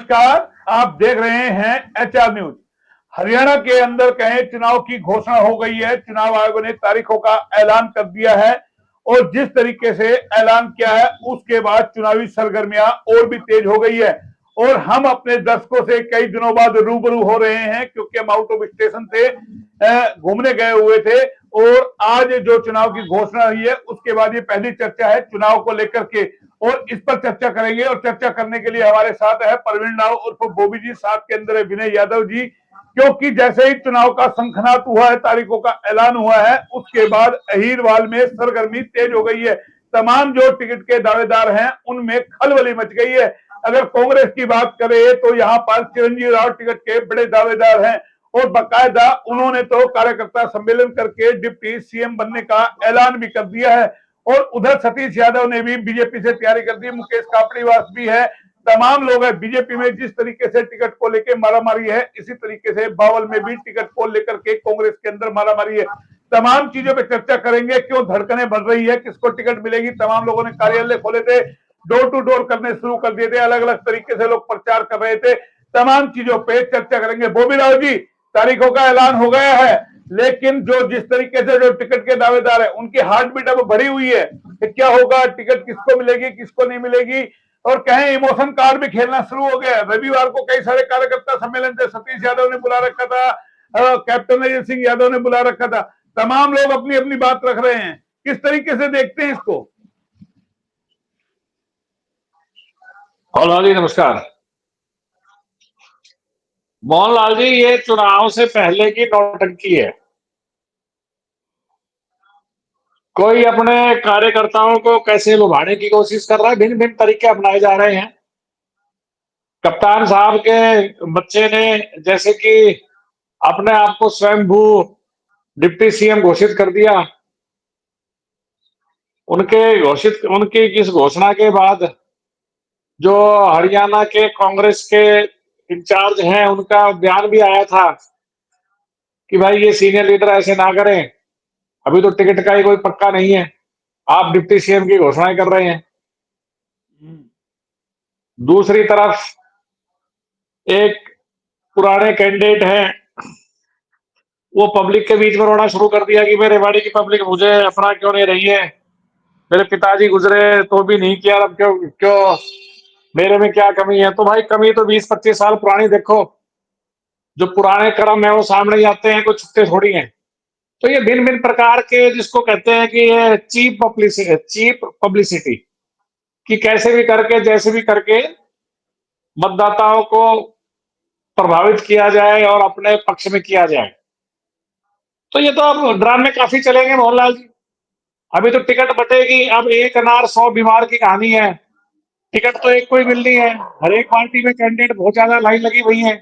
नमस्कार, आप देख रहे हैं एचआर न्यूज। हरियाणा के अंदर कहें चुनाव की घोषणा हो गई है। चुनाव आयोग ने तारीखों का ऐलान कर दिया है और जिस तरीके से ऐलान किया है उसके बाद चुनावी सरगर्मियां और भी तेज हो गई है। और हम अपने दर्शकों से कई दिनों बाद रूबरू हो रहे हैं क्योंकि हम आउट ऑफ स्टेशन से घूमने गए हुए थे और आज जो चुनाव की घोषणा हुई है उसके बाद ये पहली चर्चा है चुनाव को लेकर के और इस पर चर्चा करेंगे। और चर्चा करने के लिए हमारे साथ है प्रवीण राव उर्फ बोबी जी, साथ के अंदर है विनय यादव जी। क्योंकि जैसे ही चुनाव का शंखनाद हुआ है, तारीखों का ऐलान हुआ है, उसके बाद अहीरवाल में सरगर्मी तेज हो गई है। तमाम जो टिकट के दावेदार हैं उनमें खलबली मच गई है। अगर कांग्रेस की बात करें तो यहाँ पर चिरंजीव राव टिकट के बड़े दावेदार हैं और बाकायदा उन्होंने तो कार्यकर्ता सम्मेलन करके डिप्टी सीएम बनने का ऐलान भी कर दिया है। और उधर सतीश यादव ने भी बीजेपी से तैयारी कर दी, मुकेश कापड़ीवास भी है, तमाम लोग हैं बीजेपी में। जिस तरीके से टिकट को लेकर मारामारी है, इसी तरीके से बावल में भी टिकट को लेकर के कांग्रेस के अंदर मारामारी है। तमाम चीजों पे चर्चा करेंगे, क्यों धड़कनें बढ़ रही है, किसको टिकट मिलेगी। तमाम लोगों ने कार्यालय खोले थे, डोर टू डोर करने शुरू कर दिए थे, अलग अलग तरीके से लोग प्रचार कर रहे थे। तमाम चीजों पे चर्चा करेंगे। बोबी राव जी, तारीखों का ऐलान हो गया है, लेकिन जो जिस तरीके से जो टिकट के दावेदार है उनकी हार्ट बीट अब बढ़ी हुई है कि क्या होगा, टिकट किसको मिलेगी किसको नहीं मिलेगी। और कहें इमोशन कार्ड भी खेलना शुरू हो गया। रविवार को कई सारे कार्यकर्ता सम्मेलन थे, सतीश यादव ने बुला रखा था, कैप्टन अजय सिंह यादव ने बुला रखा था। तमाम लोग अपनी अपनी बात रख रहे हैं, किस तरीके से देखते हैं इसको? मोहनलाल जी नमस्कार। मोहनलाल जी, ये चुनाव से पहले की नौटंकी है। कोई अपने कार्यकर्ताओं को कैसे लुभाने की कोशिश कर रहा है, भिन्न भिन्न तरीके अपनाए जा रहे हैं। कप्तान साहब के बच्चे ने जैसे कि अपने आप को स्वयंभू डिप्टी सीएम घोषित कर दिया। उनकी इस घोषणा के बाद जो हरियाणा के कांग्रेस के इंचार्ज हैं उनका बयान भी आया था कि भाई ये सीनियर लीडर ऐसे ना करें, अभी तो टिकट का ही कोई पक्का नहीं है, आप डिप्टी सीएम की घोषणाएं कर रहे हैं। दूसरी तरफ एक पुराने कैंडिडेट हैं, वो पब्लिक के बीच में रोना शुरू कर दिया कि मेरे रेवाड़ी की पब्लिक मुझे अपना क्यों नहीं रही है, मेरे पिताजी गुजरे तो भी नहीं किया, अब क्यों क्यों मेरे में क्या कमी है। तो भाई कमी तो 20-25 साल पुरानी देखो, जो पुराने कर्म है वो सामने ही आते हैं, कोई छुट्टे थोड़ी हैं। तो ये भिन्न भिन्न प्रकार के जिसको कहते हैं कि ये चीप पब्लिसिटी कि कैसे भी करके जैसे भी करके मतदाताओं को प्रभावित किया जाए और अपने पक्ष में किया जाए। तो ये तो अब ड्रामे काफी चलेंगे मोहनलाल जी। अभी तो टिकट बटेगी, अब एक अनार 100 बीमार की कहानी है। टिकट तो एक को ही मिलनी है, हर एक पार्टी में कैंडिडेट बहुत ज्यादा लाइन लगी हुई है।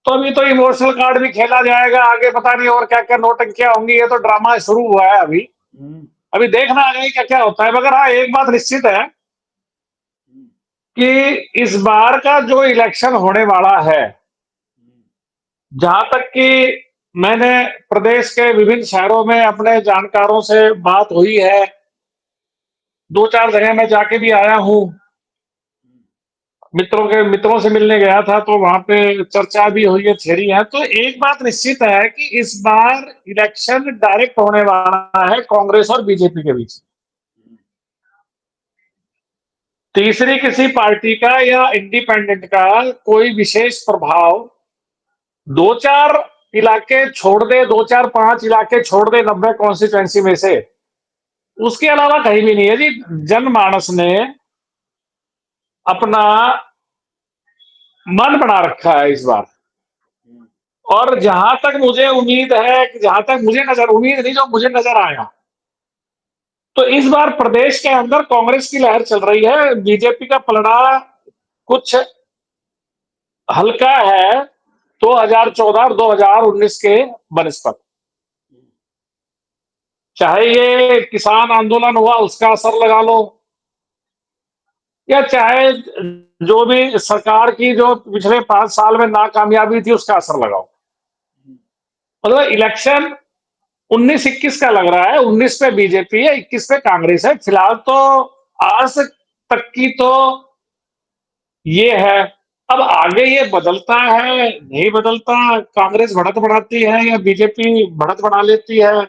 तो अभी तो इमोशनल कार्ड भी खेला जाएगा, आगे पता नहीं और क्या क्या नौटंकियां होंगी। ये तो ड्रामा शुरू हुआ है अभी देखना आगे क्या क्या होता है। मगर हाँ, एक बात निश्चित है कि इस बार का जो इलेक्शन होने वाला है, जहां तक कि मैंने प्रदेश के विभिन्न शहरों में अपने जानकारों से बात हुई है, 2-4 जगह मैं जाके भी आया हूं, मित्रों से मिलने गया था, तो वहां पे चर्चा भी हुई है, थ्योरी है। तो एक बात निश्चित है कि इस बार इलेक्शन डायरेक्ट होने वाला है कांग्रेस और बीजेपी के बीच। तीसरी किसी पार्टी का या इंडिपेंडेंट का कोई विशेष प्रभाव 2-4 इलाके छोड़ दे, 2-4-5 इलाके छोड़ दे 90 कॉन्स्टिट्यूएंसी में से, उसके अलावा कहीं भी नहीं है जी। जनमानस ने अपना मन बना रखा है इस बार। और जहां तक मुझे उम्मीद है कि जहां तक मुझे नजर, उम्मीद नहीं, जो मुझे नजर आया, तो इस बार प्रदेश के अंदर कांग्रेस की लहर चल रही है। बीजेपी का पलड़ा कुछ हल्का है 2014 और 2019 के बनस्पत। चाहे ये किसान आंदोलन हुआ उसका असर लगा लो, या चाहे जो भी सरकार की जो पिछले 5 साल में नाकामयाबी थी उसका असर लगाओ। मतलब इलेक्शन 19-21 का लग रहा है, 19 पे बीजेपी है, 21 पे कांग्रेस है। फिलहाल तो आज तक की तो ये है अब आगे ये बदलता है नहीं बदलता, कांग्रेस बढ़त बढ़ाती है या बीजेपी बढ़त बढ़ा लेती है,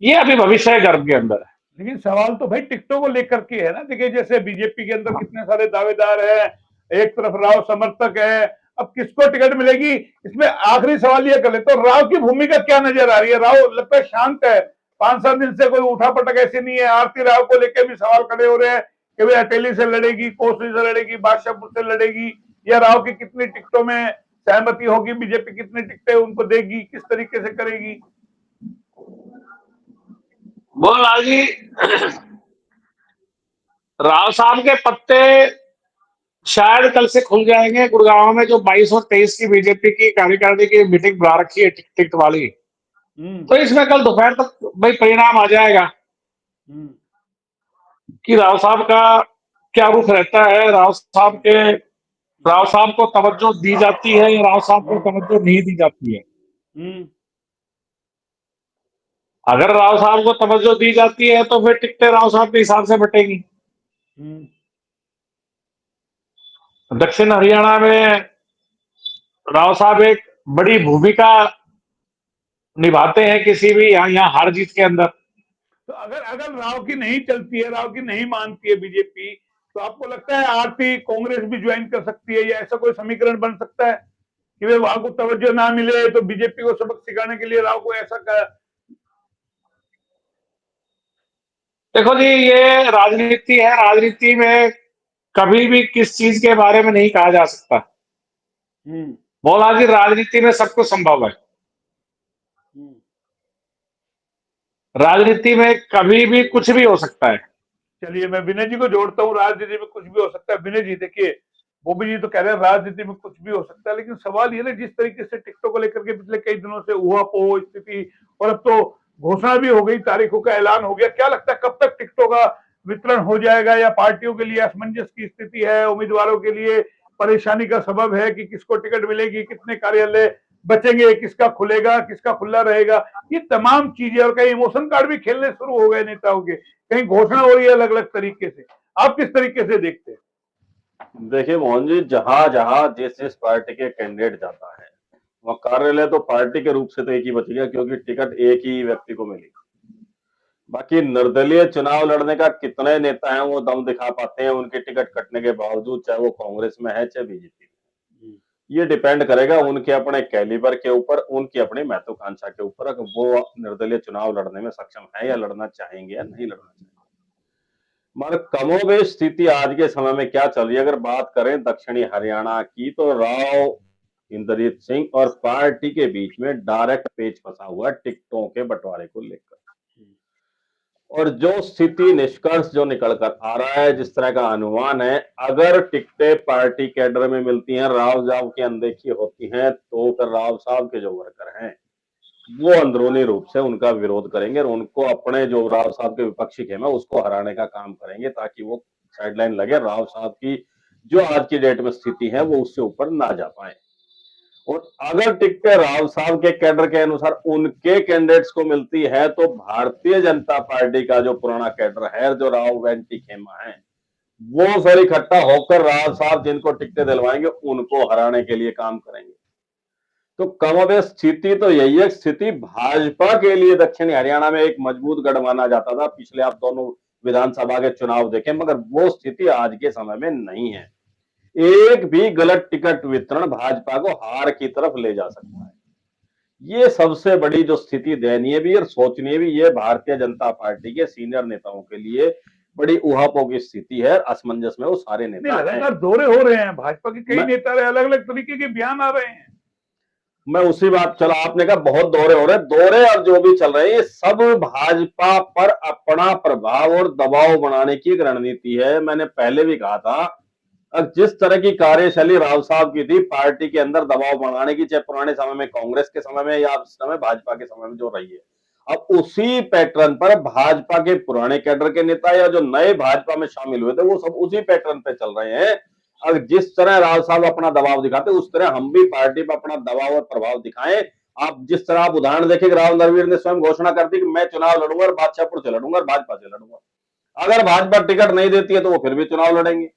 ये अभी भविष्य है गर्भ के अंदर है। लेकिन सवाल तो भाई टिकटों को लेकर के है ना। देखिए जैसे बीजेपी के अंदर कितने सारे दावेदार हैं, एक तरफ राव समर्थक है, अब किसको टिकट मिलेगी। इसमें आखिरी सवाल ये कर ले तो राव की भूमिका क्या नजर आ रही है। राव लगता है शांत है, 5-7 दिन से कोई उठा पटक ऐसी नहीं है। आरती राव को लेकर भी सवाल खड़े हो रहे हैं कि भाई अटेली से लड़ेगी, कोसली से लड़ेगी, बादशाहपुर से लड़ेगी, या राव की कितनी टिकटों में सहमति होगी, बीजेपी कितनी टिकटें उनको देगी, किस तरीके से करेगी। बोला जी राव साहब के पत्ते शायद कल से खुल जाएंगे। गुड़गांव में जो 22 और 23 की बीजेपी की कार्यकारिणी की मीटिंग बुला रखी है टिकट वाली, तो इसमें कल दोपहर तक भाई परिणाम आ जाएगा कि राव साहब का क्या रुख रहता है, राव साहब को तवज्जो दी जाती है या राव साहब को तवज्जो नहीं दी जाती है। अगर राव साहब को तवज्जो दी जाती है तो फिर टिकटें राव साहब के हिसाब से बटेगी। दक्षिण हरियाणा में राव साहब एक बड़ी भूमिका निभाते हैं किसी भी यहाँ हार जीत के अंदर। तो अगर अगर राव की नहीं चलती है, राव की नहीं मानती है बीजेपी, तो आपको लगता है आरती कांग्रेस भी ज्वाइन कर सकती है, या ऐसा कोई समीकरण बन सकता है कि वे वहां को तवज्जो ना मिले तो बीजेपी को सबक सिखाने के लिए राव को ऐसा कर। देखो जी ये राजनीति है, राजनीति में कभी भी किस चीज के बारे में नहीं कहा जा सकता। बोला जी राजनीति में सब कुछ संभव है। राजनीति में कभी भी कुछ भी हो सकता है। चलिए मैं विनय जी को जोड़ता हूँ, राजनीति में कुछ भी हो सकता है। विनय जी देखिए, बॉबी जी तो कह रहे हैं राजनीति में कुछ भी हो सकता है, लेकिन सवाल ये ना जिस तरीके से टिकटों को लेकर के पिछले कई दिनों से ऊहापोह स्थिति, और अब तो घोषणा भी हो गई, तारीखों का ऐलान हो गया, क्या लगता है कब तक टिकटों का वितरण हो जाएगा, या पार्टियों के लिए असमंजस की स्थिति है, उम्मीदवारों के लिए परेशानी का सबब है कि किसको टिकट मिलेगी, कितने कार्यालय बचेंगे, किसका खुलेगा, किसका खुला रहेगा, ये तमाम चीजें, और कई इमोशन कार्ड भी खेलने शुरू हो गए नेताओं के, कहीं घोषणा हो रही है अलग अलग तरीके से। आप किस तरीके से देखते हैं? देखिए मोहन जी, जहां जहां जिस जिस पार्टी के कैंडिडेट जाता है वह कार्यालय तो पार्टी के रूप से तो एक ही बचेगा, क्योंकि टिकट एक ही व्यक्ति को मिलेगी। बाकी निर्दलीय चुनाव लड़ने का कितने नेता हैं वो दम दिखा पाते हैं उनके टिकट कटने के बावजूद, चाहे वो कांग्रेस में है चाहे बीजेपी में। ये डिपेंड करेगा उनके अपने कैलिबर के ऊपर, उनकी अपनी महत्वाकांक्षा के ऊपर, अगर वो निर्दलीय चुनाव लड़ने में सक्षम है या लड़ना चाहेंगे या नहीं लड़ना चाहेंगे। मगर कमोबेश स्थिति आज के समय में क्या चल रही है, अगर बात करें दक्षिणी हरियाणा की, तो राव इंद्रजीत सिंह और पार्टी के बीच में डायरेक्ट पेच फंसा हुआ है टिकटों के बंटवारे को लेकर। और जो स्थिति निष्कर्ष जो निकल कर आ रहा है, जिस तरह का अनुमान है, अगर टिकटें पार्टी कैडर में मिलती हैं, राव साहब की अनदेखी होती हैं, तो फिर राव साहब के जो वर्कर हैं वो अंदरूनी रूप से उनका विरोध करेंगे और उनको अपने जो राव साहब के विपक्षी खेम है उसको हराने का काम करेंगे, ताकि वो साइडलाइन लगे, राव साहब की जो आज की डेट में स्थिति है वो उससे ऊपर ना जा पाए। और अगर टिकटें राव साहब के कैडर के अनुसार उनके कैंडिडेट्स को मिलती है, तो भारतीय जनता पार्टी का जो पुराना कैडर है, जो राव वेंटी खेमा है, वो फिर इकट्ठा होकर राव साहब जिनको टिकटें दिलवाएंगे उनको हराने के लिए काम करेंगे। तो कमोबेश स्थिति तो यही है। स्थिति भाजपा के लिए दक्षिणी हरियाणा में एक मजबूत गढ़ माना जाता था, पिछले आप दोनों विधानसभा के चुनाव देखें, मगर वो स्थिति आज के समय में नहीं है। एक भी गलत टिकट वितरण भाजपा को हार की तरफ ले जा सकता है। ये सबसे बड़ी जो स्थिति दयनीय भी और सोचनीय भी, ये भारतीय जनता पार्टी के सीनियर नेताओं के लिए बड़ी उहापोह की स्थिति है। असमंजस में वो सारे नेता लगातार दौरे हो रहे हैं भाजपा के, कई नेता अलग अलग तरीके के बयान आ रहे हैं। मैं उसी बात, चला आपने कहा बहुत दौरे हो रहे हैं, दौरे और जो भी चल रहे हैं ये सब भाजपा पर अपना प्रभाव और दबाव बनाने की एक रणनीति है। मैंने पहले भी कहा था, जिस तरह की कार्यशैली राव साहब की थी पार्टी के अंदर दबाव बनाने की, चाहे पुराने समय में कांग्रेस के समय में या इस समय भाजपा के समय में जो रही है, अब उसी पैटर्न पर भाजपा के पुराने कैडर के नेता या जो नए भाजपा में शामिल हुए थे वो सब उसी पैटर्न पे चल रहे हैं। अगर जिस तरह राव साहब अपना दबाव दिखाते उस तरह हम भी पार्टी पर अपना दबाव और प्रभाव दिखाएं। आप जिस तरह आप उदाहरण देखें, राव नरवीर ने स्वयं घोषणा कर दी कि मैं चुनाव लड़ूंगा और बादशाहपुर से लड़ूंगा और भाजपा से लड़ूंगा। अगर भाजपा टिकट नहीं देती है तो वो फिर भी चुनाव लड़ेंगे।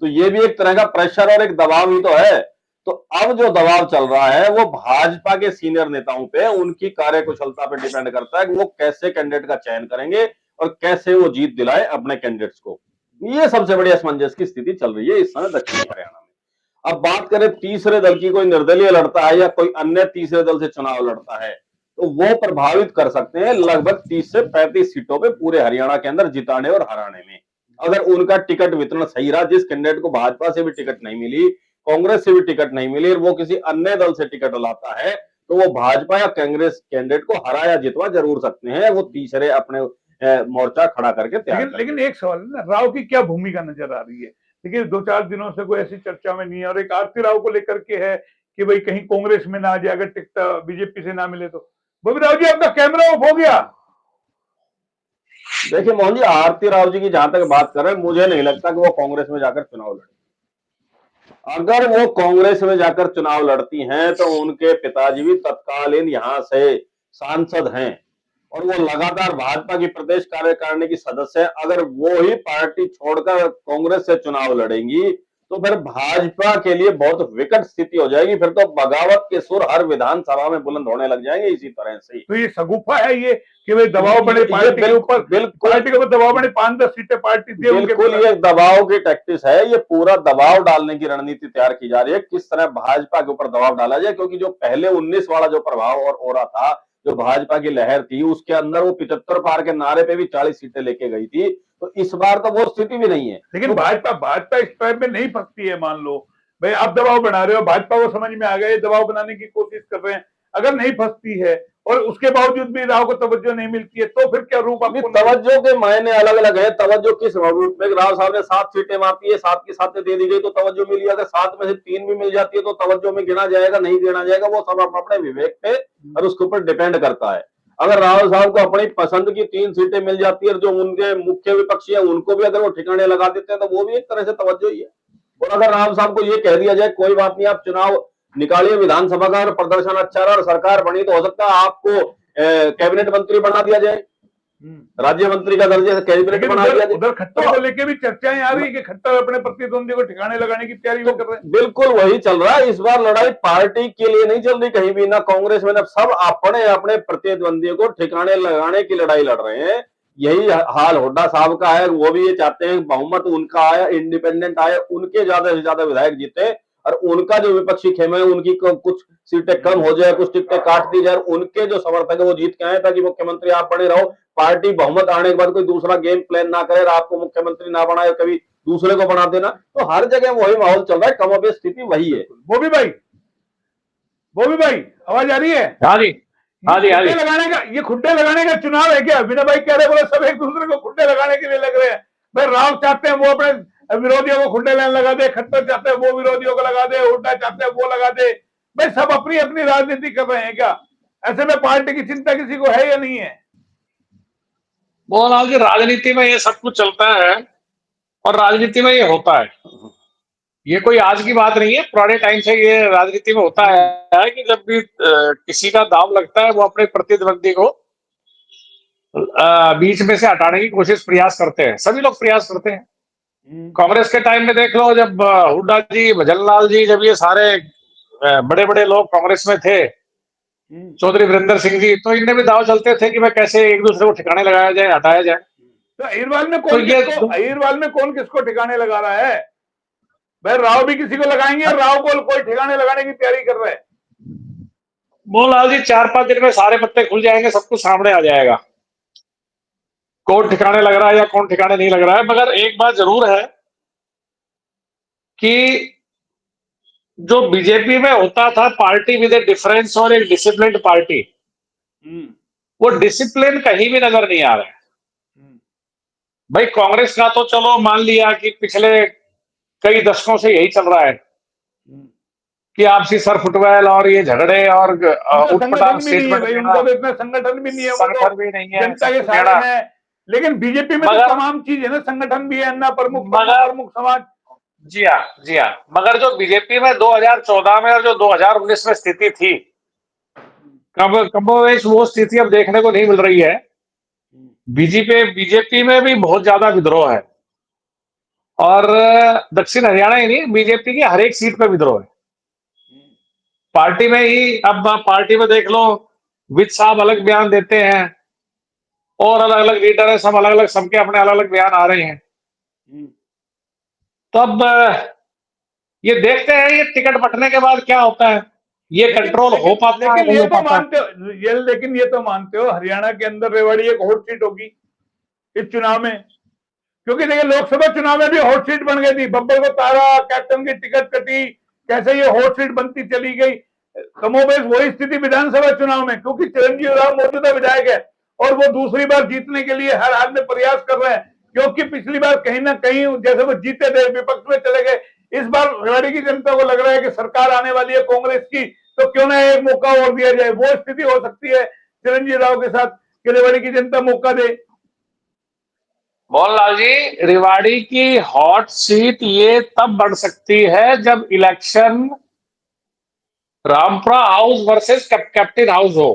तो ये भी एक तरह का प्रेशर और एक दबाव ही तो है। तो अब जो दबाव चल रहा है वो भाजपा के सीनियर नेताओं पे, उनकी कार्यकुशलता पे डिपेंड करता है कि वो कैसे कैंडिडेट का चयन करेंगे और कैसे वो जीत दिलाए अपने कैंडिडेट्स को। ये सबसे बड़ी असमंजस की स्थिति चल रही है इस समय दक्षिणी हरियाणा में। अब बात करें तीसरे दल की, कोई निर्दलीय लड़ता है या कोई अन्य तीसरे दल से चुनाव लड़ता है, तो वो प्रभावित कर सकते हैं लगभग 30 से 35 सीटों पे पूरे हरियाणा के अंदर जिताने और हराने में। अगर उनका टिकट वितरण सही रहा, जिस कैंडिडेट को भाजपा से भी टिकट नहीं मिली, कांग्रेस से भी टिकट नहीं मिली, और वो किसी अन्य दल से टिकट लाता है, तो वो भाजपा या कांग्रेस कैंडिडेट को हरा या जितवा जरूर सकते हैं। वो तीसरे अपने मोर्चा खड़ा करके तैयार लेकिन एक सवाल है ना, राव की क्या भूमिका नजर आ रही है? देखिए 2-4 दिनों से कोई ऐसी चर्चा में नहीं है, और एक आरती राव को लेकर के है कि भाई कहीं कांग्रेस में ना आ जाए, अगर टिकट बीजेपी से ना मिले तो। बॉबी राव जी, आपका कैमरा ऑफ हो गया। देखिए मोहन जी, आरती राव जी की जहां तक बात कर रहे हैं, मुझे नहीं लगता कि वो कांग्रेस में जाकर चुनाव लड़े। अगर वो कांग्रेस में जाकर चुनाव लड़ती हैं तो उनके पिताजी भी तत्कालीन यहां से सांसद हैं और वो लगातार भाजपा की प्रदेश कार्यकारिणी की सदस्य है। अगर वो ही पार्टी छोड़कर कांग्रेस से चुनाव लड़ेंगी तो फिर भाजपा के लिए बहुत विकट स्थिति हो जाएगी। फिर तो बगावत के सुर हर विधानसभा में बुलंद होने लग जाएंगे इसी तरह से। तो ये सगुफा है ये कि भाई दबाव बने पार्टी के ऊपर, पार्टी के ऊपर दबाव बने, 5-10 सीटें पार्टी दे। बिल्कुल ये दबाव की टैक्टिस है, ये पूरा दबाव डालने की रणनीति तैयार की जा रही है, किस तरह भाजपा के ऊपर दबाव डाला जाए। क्योंकि जो पहले 19 वाला जो प्रभाव और हो रहा था, जो भाजपा की लहर थी, उसके अंदर वो 75 पार के नारे पे भी 40 सीटें लेके गई थी। तो इस बार तो वो स्थिति भी नहीं है। लेकिन भाजपा इस ट्रैप में नहीं फंसती है। मान लो भाई आप दबाव बना रहे हो, भाजपा को समझ में आ गया, दबाव बनाने की कोशिश कर रहे हैं, अगर नहीं फंसती है और उसके बावजूद भी राव को तवज्जो नहीं मिलती है, तो फिर क्या रूप आपको? तवज्जो के मायने अलग अलग है। तवज्जो किस रूप में? राव साहब ने 7 सीटें मापी है, 7 की 7 दे दी गई तो तवज्जो मिली। अगर 7 में से 3 भी मिल जाती है तो तवज्जो में गिना जाएगा, नहीं गिना जाएगा, वो सब अपने विवेक पे और उसके ऊपर डिपेंड करता है। अगर राव साहब को अपनी पसंद की 3 सीटें मिल जाती है और जो उनके मुख्य विपक्षी है उनको भी अगर वो ठिकाने लगा देते हैं तो वो भी एक तरह से तवज्जो ही है। और अगर राव साहब को ये कह दिया जाए कोई बात नहीं, आप चुनाव निकालिए विधानसभा का और प्रदर्शन अच्छा रहा और सरकार बनी, तो हो सकता है आपको कैबिनेट मंत्री बना दिया जाए, राज्य मंत्री का दर्जे से कैबिनेट बना दिया जाए। उधर खट्टर को लेके भी चर्चाएं आ रही है कि खट्टर अपने प्रतिद्वंदी को ठिकाने लगाने की तैयारी कर रहे हैं। बिल्कुल वही चल रहा है। इस बार लड़ाई पार्टी के लिए नहीं चल रही कहीं भी, ना कांग्रेस में, ना सब अपने अपने प्रतिद्वंदियों को ठिकाने लगाने की लड़ाई लड़ रहे हैं। यही हाल हुड्डा साहब का है। वो भी ये चाहते हैं बहुमत उनका आया, इंडिपेंडेंट आए, उनके ज्यादा से ज्यादा विधायक जीते और उनका जो विपक्षी खेमे है उनकी कुछ सीटें कम हो जाए, कुछ टिकटें काट दी जाए, उनके जो समर्थक है वो जीत के आए ताकि मुख्यमंत्री आप बने रहो। पार्टी बहुमत आने के बाद कोई दूसरा गेम प्लान ना करे, आपको मुख्यमंत्री ना बनाए, कभी दूसरे को बना देना। तो हर जगह वही माहौल चल रहा है, कमोबेश स्थिति वही है। बॉबी भाई आवाज आ रही है? हाँ जी, हाँ जी, हाँ जी। ये खुड्डे लगाने का चुनाव है क्या? विनय भाई कह रहे बोले सब एक दूसरे को खुड्डे लगाने के लिए लग रहे हैं। भाई राव चाहते हैं वो अपने विरोधियों को खुड्डे लाइन लगा दे, खट्टर चाहते हैं वो विरोधियों को लगा दे, हुड्डा चाहते हैं वो लगा दे। भाई सब अपनी अपनी राजनीति कर रहे हैं क्या? ऐसे में पार्टी की चिंता किसी को है या नहीं है? मोहनलाल जी, राजनीति में ये सब कुछ चलता है और राजनीति में ये होता है। ये कोई आज की बात नहीं है, पुराने टाइम से ये राजनीति में होता है कि जब भी किसी का दाव लगता है वो अपने प्रतिद्वंदी को बीच में से हटाने की प्रयास करते हैं। सभी लोग प्रयास करते हैं। कांग्रेस के टाइम में देख लो, जब हुड्डा जी, भजनलाल जी, जब ये सारे बड़े बड़े लोग कांग्रेस में थे, चौधरी वीरेंद्र सिंह जी, तो इनमें भी दाव चलते थे कि मैं कैसे एक दूसरे को ठिकाने लगाया जाए, हटाया जाए। तो अहिरवाल में कौन किसको ठिकाने लगा रहा है? भाई राव भी किसी को लगाएंगे, राव को कोई ठिकाने लगाने की तैयारी कर रहा है। मोहनलाल जी, 4-5 दिन में सारे पत्ते खुल जाएंगे, सब कुछ सामने आ जाएगा, कौन ठिकाने लग रहा है या कौन ठिकाने नहीं लग रहा है। मगर एक बात जरूर है कि जो बीजेपी में होता था पार्टी विद ए डिफरेंस और एक डिसिप्लिन्ड पार्टी, वो डिसिप्लिन कहीं भी नजर नहीं आ रहा है। भाई कांग्रेस का तो चलो मान लिया कि पिछले कई दशकों से यही चल रहा है कि आपसी सर फुटबॉल और ये झगड़े और उठपटांग स्टेटमेंट देना। उनका तो इतना संगठन भी नहीं है, संगठन भी नहीं है, जनता के सारे हैं। लेकिन बीजेपी में तो तमाम चीज है ना, संगठन भी है, अन्ना प्रमुख समाज। जी हाँ। मगर जो बीजेपी में 2014 में और जो 2019 में स्थिति थी, कमोवेश वो स्थिति अब देखने को नहीं मिल रही है। बीजेपी में भी बहुत ज्यादा विद्रोह है और दक्षिण हरियाणा ही नहीं, बीजेपी की हर एक सीट पे विद्रोह है। पार्टी में ही, अब आप पार्टी में देख लो, विज साहब अलग बयान देते हैं और अलग अलग लीडर है, सब अलग अलग, सबके अपने अलग अलग बयान आ रहे हैं। तब ये देखते हैं ये टिकट बंटने के बाद क्या होता है, ये कंट्रोल हो पाता है, लेकिन नहीं ये हो तो पाता है। मानते हो, लेकिन ये तो मानते हो हरियाणा के अंदर रेवाड़ी एक हॉट सीट होगी इस चुनाव में, क्योंकि देखिए लोकसभा चुनाव में भी हॉट सीट बन गई थी, बब्बर को तारा, कैप्टन की टिकट कटी, कैसे ये हॉट सीट बनती चली गई। कमोबेश वही स्थिति विधानसभा चुनाव में, क्योंकि चिरंजीवी राव मौजूदा विधायक है और वो दूसरी बार जीतने के लिए हर हाल में प्रयास कर रहे हैं, क्योंकि पिछली बार कहीं ना कहीं जैसे वो जीते थे विपक्ष में चले गए, इस बार रेवाड़ी की जनता को लग रहा है कि सरकार आने वाली है कांग्रेस की, तो क्यों ना एक मौका और दिया जाए। वो स्थिति हो सकती है चिरंजीवी राव के साथ कि रेवाड़ी की जनता मौका दे। मोहनलाल जी, रेवाड़ी की हॉट सीट ये तब बढ़ सकती है जब election Rampura house versus captain house हो,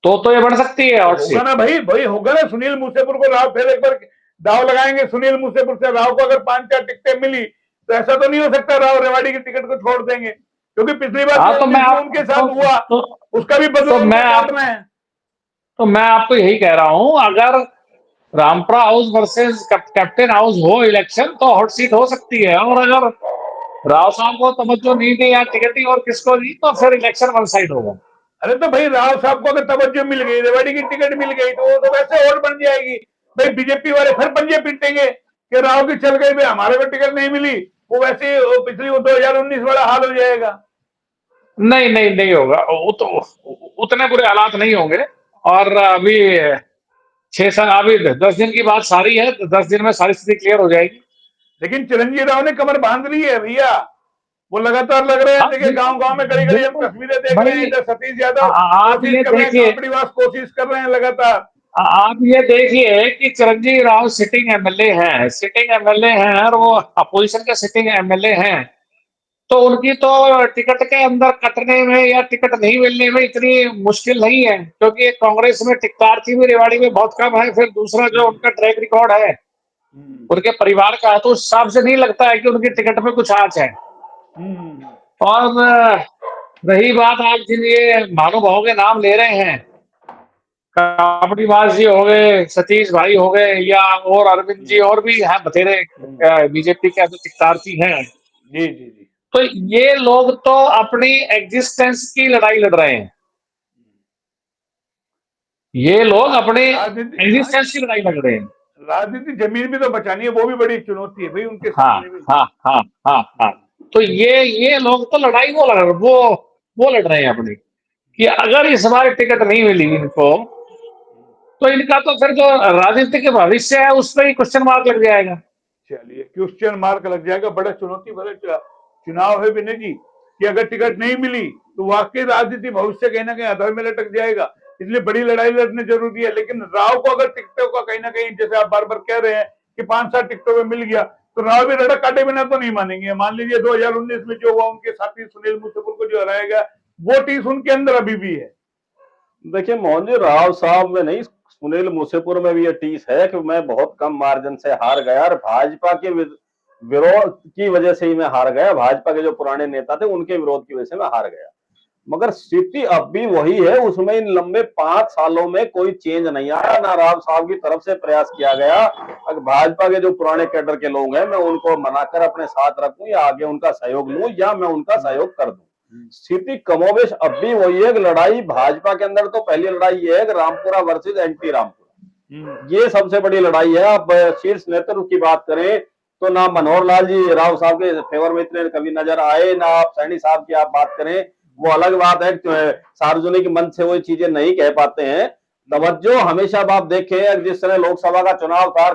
तो ये बढ़ सकती है हॉट होगा सीट। ना भाई, भाई होगा ना। सुनील मूसेपुर को राव फिर एक बार दाव लगाएंगे, सुनील मूसेपुर से राव को अगर 5-4 टिकटें मिली तो ऐसा तो नहीं हो सकता राव रेवाड़ी की टिकट को छोड़ देंगे, क्योंकि पिछली बार हाँ, जो उनके साथ हुआ उसका भी बदला तो उनको मैं आप काटना है। तो मैं आपको यही कह रहा हूं, अगर Rampura house versus captain house हो इलेक्शन, तो हॉट सीट हो सकती है। और अगर राव साहब को तवज्जो नहीं दी या टिकट ही और किसको दी, तो फिर इलेक्शन वन साइड होगा। अरे तो भाई राव साहब को अगर तवज्जो मिल गई, रेवाड़ी की टिकट मिल गई, तो वो तो वैसे वोट बन जाएगी। भाई बीजेपी वाले फिर पंजे पीटेंगे कि राव की चल गई, भाई हमारे को टिकट नहीं मिली, वो वैसे पिछली 2019 वाला हाल हो जाएगा। नहीं नहीं नहीं होगा, वो तो उतने बुरे हालात नहीं होंगे। और अभी 6 साल, अभी 10 दिन की बात सारी है, 10 दिन में सारी स्थिति क्लियर हो जाएगी। लेकिन चिरंजीवी राव ने कमर बांध ली है भैया, वो लगातार लग रहे हैं। हाँ, देखिए गांव गांव में बिल्कुल कड़ी कड़ी हम बिल्कुल तस्वीरें देख रहे हैं, भाई। इधर सतीश यादव आप कोशिश ये कर रहे हैं, देखिए, कांपड़ीवास कोशिश कर रहे हैं लगातार। आप ये देखिए कि चिरंजीवी राव सिटिंग एमएलए हैं, सिटिंग एमएलए हैं, और वो अपोजिशन के सिटिंग एमएलए हैं। तो उनकी तो टिकट के अंदर कटने में या टिकट नहीं मिलने में इतनी मुश्किल नहीं है, क्योंकि कांग्रेस में टिकटार्थी भी रेवाड़ी में बहुत कम है। फिर दूसरा जो उनका ट्रैक रिकॉर्ड है उनके परिवार का है, तो उस हिसाब से नहीं लगता है कि उनकी टिकट में कुछ आंच है। और रही बात, आप जिन ये महानुभावों के नाम ले रहे हैं, कापड़ीबाज जी हो गए, सतीश भाई हो गए, या और अरविंद जी, और भी हैं बथेरे बीजेपी के जो टिकटार्थी हैं, जी जी जी। तो ये लोग तो अपनी एग्जिस्टेंस की लड़ाई लड़ रहे हैं। ये लोग अपने राजनीति, हाँ, एग्जिस्टेंस की लड़ाई लड़ रहे हैं। राजनीति जमीन भी तो बचानी है, वो भी बड़ी चुनौती है भाई उनके हाँ सामने भी। हाँ हाँ हाँ हाँ। तो ये लोग तो लड़ाई वो लड़ रहे हैं अपनी, कि अगर इस बार टिकट नहीं मिली इनको, तो इनका तो फिर जो राजनीतिक भविष्य है उस पर ही क्वेश्चन मार्क लग जाएगा। चलिए, क्वेश्चन मार्क लग जाएगा। बड़ा चुनौती भरे चुनाव है विनय जी, कि अगर टिकट नहीं मिली तो वाकई राजनीति भविष्य कहीं ना कहीं अधर में लटक जाएगा, इसलिए बड़ी लड़ाई लड़नी जरूरी है। लेकिन राव को अगर टिकटों का कहीं ना कहीं, जैसे आप बार बार कह रहे हैं कि 5-7 टिकटों में मिल गया, तो राव भी रड़क काटे बिना तो नहीं मानेंगे। मान लीजिए 2019 में जो हुआ, उनके साथी सुनील मूसेपुर को जो हराया गया, वो टीस उनके अंदर अभी भी है। देखिए मोहन जी, राव साहब में नहीं, सुनील मूसेपुर में भी ये टीस है कि मैं बहुत कम मार्जिन से हार गया और भाजपा के विरोध की वजह से ही मैं हार गया। भाजपा के जो पुराने नेता थे उनके विरोध की वजह से मैं हार गया। मगर स्थिति अब भी वही है, उसमें इन लंबे 5 सालों में कोई चेंज नहीं आया, ना राव साहब की तरफ से प्रयास किया गया। अगर भाजपा के जो पुराने कैडर के लोग हैं, मैं उनको मनाकर अपने साथ रखूं या आगे उनका सहयोग लूं या मैं उनका सहयोग कर दूं, स्थिति कमोबेश अब भी वही है। लड़ाई भाजपा के अंदर तो पहली लड़ाई ये है कि रामपुरा वर्सेज एंटी रामपुरा, ये सबसे बड़ी लड़ाई है। आप शीर्ष नेतृत्व की बात करें तो ना मनोहर लाल जी राव साहब के फेवर में इतने कभी नजर आए, ना आप सैनी साहब की आप बात करें, वो अलग बात है, सार्वजनिक मंच से वो चीजें नहीं कह पाते हैं। तवज्जो हमेशा आप देखें, जिस तरह लोकसभा का चुनाव था,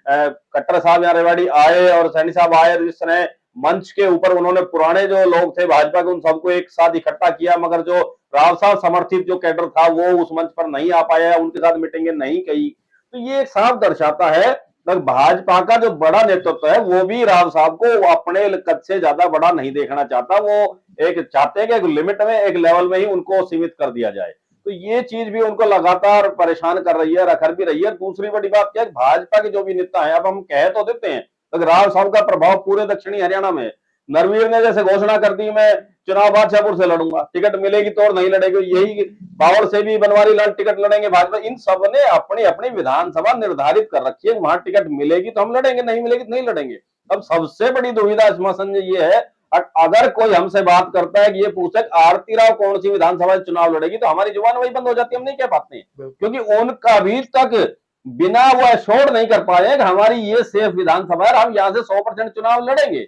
कट्टर साहब यहाँ रेवाड़ी आए और सैनी साहब आए, जिस तरह मंच के ऊपर उन्होंने पुराने जो लोग थे भाजपा के उन सबको एक साथ इकट्ठा किया, मगर जो राव साहब समर्थित जो कैडर था वो उस मंच पर नहीं आ पाया, उनके साथ मीटिंगें नहीं की। तो ये एक साफ दर्शाता है भाजपा का जो बड़ा नेतृत्व है वो भी राव साहब को अपने कद से ज्यादा बड़ा नहीं देखना चाहता। वो एक चाहते हैं कि एक लिमिट में, एक लेवल में ही उनको सीमित कर दिया जाए। तो ये चीज भी उनको लगातार परेशान कर रही है, रखर भी रही है। दूसरी बड़ी बात क्या है, भाजपा के जो भी नेता है, अब हम कह तो देते हैं, तो राव साहब का प्रभाव पूरे दक्षिणी हरियाणा में। नरवीर ने जैसे घोषणा कर दी, मैं चुनाव बादशाहपुर से लड़ूंगा, टिकट मिलेगी तो और नहीं लड़ेगी। यही बावल से भी बनवारी लाल टिकट लड़ेंगे भाजपा। इन सब ने अपनी अपनी विधानसभा निर्धारित कर रखी है, वहां टिकट मिलेगी तो हम लड़ेंगे, नहीं मिलेगी तो नहीं लड़ेंगे। अब सबसे बड़ी दुविधा इसमें संजय ये है, अगर कोई हमसे बात करता है कि ये पूछे आरती राव कौन सी विधानसभा चुनाव लड़ेगी, तो हमारी जुबान वही बंद हो जाती है, हम नहीं कह पाते हैं, क्योंकि उनका अभी तक बिना वो एश्योर नहीं कर पाए कि हमारी ये सेफ विधानसभा है, हम यहाँ से 100% चुनाव लड़ेंगे।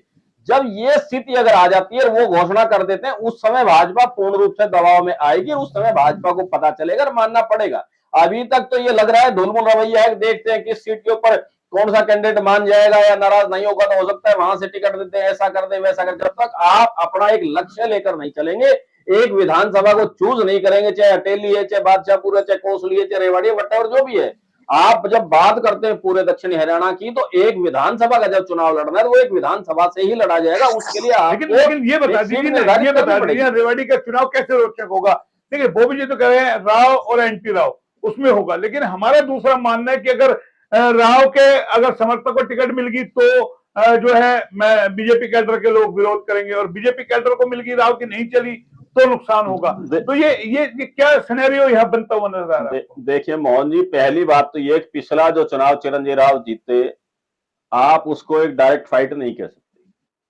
जब ये स्थिति अगर आ जाती है, वो घोषणा कर देते हैं, उस समय भाजपा पूर्ण रूप से दबाव में आएगी, उस समय भाजपा को पता चलेगा और मानना पड़ेगा। अभी तक तो ये लग रहा है ढुलमुल रवैया है, देखते हैं किस सीट के ऊपर कौन सा कैंडिडेट मान जाएगा या नाराज नहीं होगा, तो हो सकता है वहां से टिकट देते हैं, ऐसा कर दे वैसा कर। जब तक आप अपना एक लक्ष्य लेकर नहीं चलेंगे, एक विधानसभा को चूज नहीं करेंगे, चाहे अटेली है, चाहे बादशाहपुर है, चाहे कोसली है, चाहे रेवाड़ी है, वटेवर जो भी है, आप जब बात करते हैं पूरे दक्षिणी हरियाणा की, तो एक विधानसभा का जब चुनाव लड़ना है तो वो एक विधानसभा से ही लड़ा जाएगा। उसके लिए लेकिन ये बता दीजिए रेवाड़ी का चुनाव कैसे रोचक होगा। देखिए बोबी जी तो कह रहे हैं राव और एंटी राव उसमें होगा, लेकिन हमारा दूसरा मानना है कि अगर राव के अगर समर्थक को टिकट मिल गई तो जो है मैं बीजेपी कैडर के लोग विरोध करेंगे, और बीजेपी कैडर को मिल गई, राव की नहीं चली तो नुकसान होगा। तो ये क्या सिनेरियो यहाँ बनता हुआ नजर आ रहा है? देखिए मोहन जी, पहली बात तो ये पिछला जो चुनाव चिरंजीवी राव जीते, आप उसको एक डायरेक्ट फाइट नहीं कह सकते।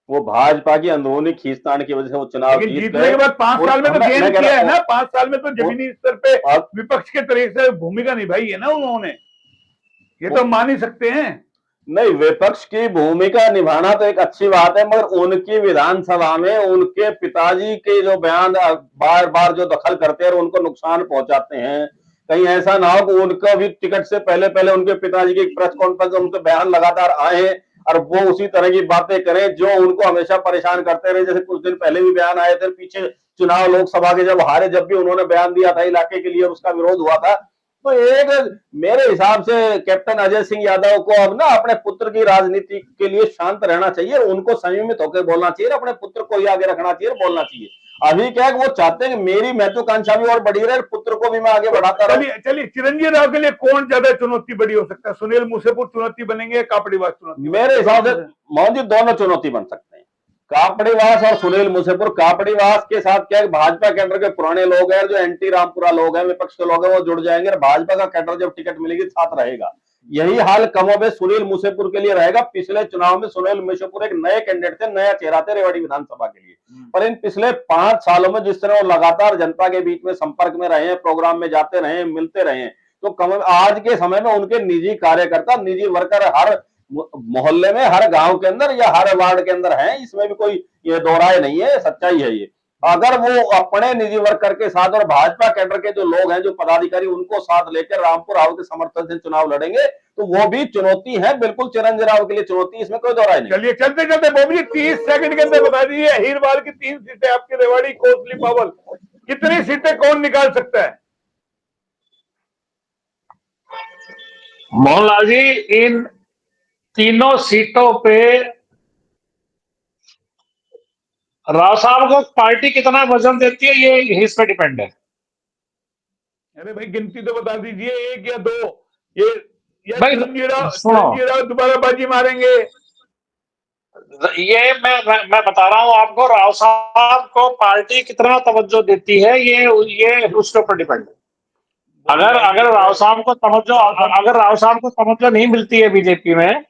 वो भाजपा की अंदरूनी खींचतान की वजह से वो चुनाव जीतने के बाद 5 साल में तो गेन किया है ना, 5 साल में तो जमीनी स्तर पे विपक्ष के तरीके से भूमिका निभाई है ना उन्होंने, ये तो मान ही सकते हैं। नहीं, विपक्ष की भूमिका निभाना तो एक अच्छी बात है, मगर उनकी विधानसभा में उनके पिताजी के जो बयान बार बार जो दखल करते हैं और उनको नुकसान पहुंचाते हैं, कहीं ऐसा ना हो कि उनका भी टिकट से पहले पहले उनके पिताजी की प्रेस कॉन्फ्रेंस उनके बयान लगातार आए हैं और वो उसी तरह की बातें करें जो उनको हमेशा परेशान करते रहे। जैसे कुछ दिन पहले भी बयान आए थे, पीछे चुनाव लोकसभा के जब हारे, जब भी उन्होंने बयान दिया था इलाके के लिए, उसका विरोध हुआ था। तो एक मेरे हिसाब से कैप्टन अजय सिंह यादव को अब ना अपने पुत्र की राजनीति के लिए शांत रहना चाहिए, उनको संयमित होकर बोलना चाहिए, अपने पुत्र को ही आगे रखना चाहिए, बोलना चाहिए। अभी क्या है कि वो चाहते हैं कि मेरी महत्वाकांक्षा भी और बढ़ी रहे, पुत्र को भी मैं आगे बढ़ाता रहूं। चलिए चिरंजीवी राव के लिए कौन ज्यादा चुनौती बड़ी हो सकता है? सुनील मूसेपुर चुनौती बनेंगे, कापड़ीवास चुनौती? मेरे हिसाब से मोहन जी दोनों चुनौती बन सकते हैं, कापड़ीवास और सुनील मूसेपुर। कापड़ीवास के साथ क्या है, भाजपा कैडर के पुराने लोग हैं, जो एंटी रामपुरा लोग हैं, विपक्ष के लोग हैं, वो जुड़ जाएंगे और भाजपा का कैडर जब टिकट मिलेगी साथ रहेगा। यही हाल कमोबेश सुनील मूसेपुर के लिए रहेगा। पिछले चुनाव में सुनील मूसेपुर एक नए कैंडिडेट थे, नया चेहरा थे रेवाड़ी विधानसभा के लिए, पर इन पिछले 5 सालों में जिस तरह वो लगातार जनता के बीच में संपर्क में रहे हैं, प्रोग्राम में जाते रहे, मिलते रहे, तो आज के समय में उनके निजी कार्यकर्ता, निजी वर्कर हर मोहल्ले में, हर गांव के अंदर या हर वार्ड के अंदर हैं, इसमें भी कोई ये दो राय नहीं है, सच्चाई है ये। अगर वो अपने निजी वर्कर के साथ और भाजपा कैडर के जो लोग हैं, जो पदाधिकारी, उनको साथ लेकर रामपुर राव के समर्थन से चुनाव लड़ेंगे, तो वो भी चुनौती है, बिल्कुल चिरंजीवी राव के लिए चुनौती, इसमें कोई दो राय नहीं। चलिए चलते चलते बोबी जी 30 सेकंड के अंदर बता दीजिए, अहीरवाल की 3 सीटें आपकी, रेवाड़ी, कोसली, बावल, कितनी सीटें कौन निकाल सकता है? मोहनलाल जी, इन तीनों सीटों पे राव साहब को पार्टी कितना वजन देती है, ये इस पे डिपेंड है। अरे भाई गिनती तो बता दीजिए, 1 या 2, ये चिरंजीवी राव दोबारा बाजी मारेंगे? ये मैं बता रहा हूं आपको, राव साहब को पार्टी कितना तवज्जो देती है, ये उसके ऊपर डिपेंड है। अगर राव साहब को तवज्जो नहीं मिलती है बीजेपी में,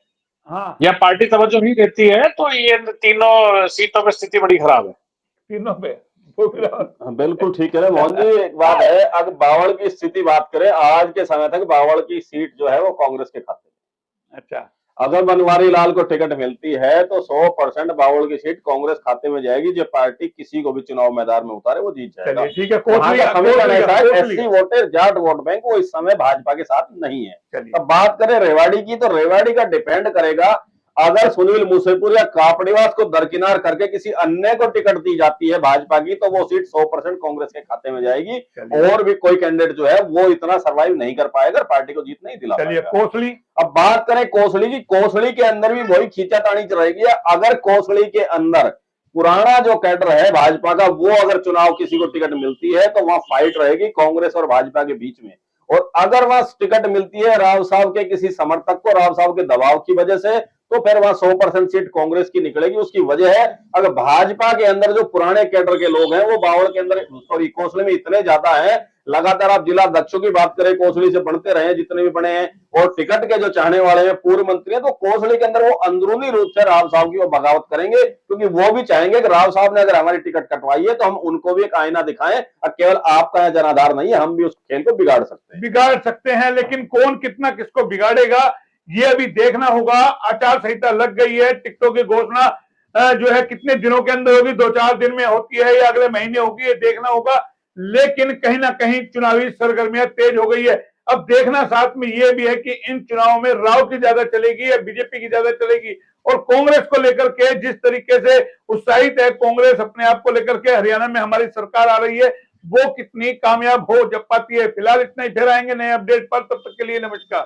हाँ, या पार्टी तवज्जो नहीं देती है, तो ये तीनों सीटों पे स्थिति बड़ी खराब है। तीनों पे बिल्कुल ठीक है मोहन जी। एक बात है, अगर बावल की स्थिति बात करें, आज के समय तक बावल की सीट जो है वो कांग्रेस के खाते में। अच्छा, अगर बनवारी लाल को टिकट मिलती है तो 100% बावल की सीट कांग्रेस खाते में जाएगी। जो पार्टी किसी को भी चुनाव मैदान में उतारे वो जीत जाएगा। ठीक है, SC voter, Jat vote bank वो इस समय भाजपा के साथ नहीं है। अब बात करें रेवाड़ी की, तो रेवाड़ी का डिपेंड करेगा, अगर सुनील मूसेपुर या कापड़ीवास को दरकिनार करके किसी अन्य को टिकट दी जाती है भाजपा की, तो वो सीट 100% कांग्रेस के खाते में जाएगी और भी कोई कैंडिडेट जो है वो इतना सर्वाइव नहीं कर पाएगा, पार्टी को जीत नहीं दिला पाएगा। कोसली, अब बात करें कोसली की, कोसली के अंदर भी वही खींचातानी रहेगी। अगर कोसली के अंदर पुराना जो कैडर है भाजपा का, वो अगर चुनाव किसी को टिकट मिलती है तो वहां फाइट रहेगी कांग्रेस और भाजपा के बीच में। और अगर वहां टिकट मिलती है राव साहब के किसी समर्थक को, राव साहब के दबाव की वजह से, तो फिर वहां 100% सीट कांग्रेस की निकलेगी। उसकी वजह है, अगर भाजपा के अंदर जो पुराने कैडर के लोग हैं वो बावड़ के अंदर, सॉरी, कोसले में इतने ज्यादा है, लगातार आप जिला अध्यक्षों की बात करें, कोसली से बढ़ते रहे जितने भी बने हैं, और टिकट के जो चाहने वाले हैं पूर्व मंत्री हैं, तो कोसली के अंदर वो अंदरूनी रूप से राव साहब की वो बगावत करेंगे, क्योंकि वो भी चाहेंगे कि राव साहब ने अगर हमारी टिकट कटवाई है तो हम उनको भी एक आईना दिखाएं, और केवल आपका यहाँ जनाधार नहीं है, हम भी उस खेल को बिगाड़ सकते हैं। लेकिन कौन कितना किसको बिगाड़ेगा ये अभी देखना होगा। आचार संहिता लग गई है, टिकटों की घोषणा जो है कितने दिनों के अंदर होगी, 2-4 दिन में होती है या अगले महीने होगी, ये देखना होगा। लेकिन कहीं ना कहीं चुनावी सरगर्मियां तेज हो गई है। अब देखना साथ में ये भी है कि इन चुनावों में राव की ज्यादा चलेगी या बीजेपी की ज्यादा चलेगी, और कांग्रेस को लेकर के जिस तरीके से उत्साहित है कांग्रेस अपने आप को लेकर के, हरियाणा में हमारी सरकार आ रही है, वो कितनी कामयाब हो जब पाती है। फिलहाल इतना ही, फिर आएंगे नए अपडेट पर, तब तक के लिए नमस्कार।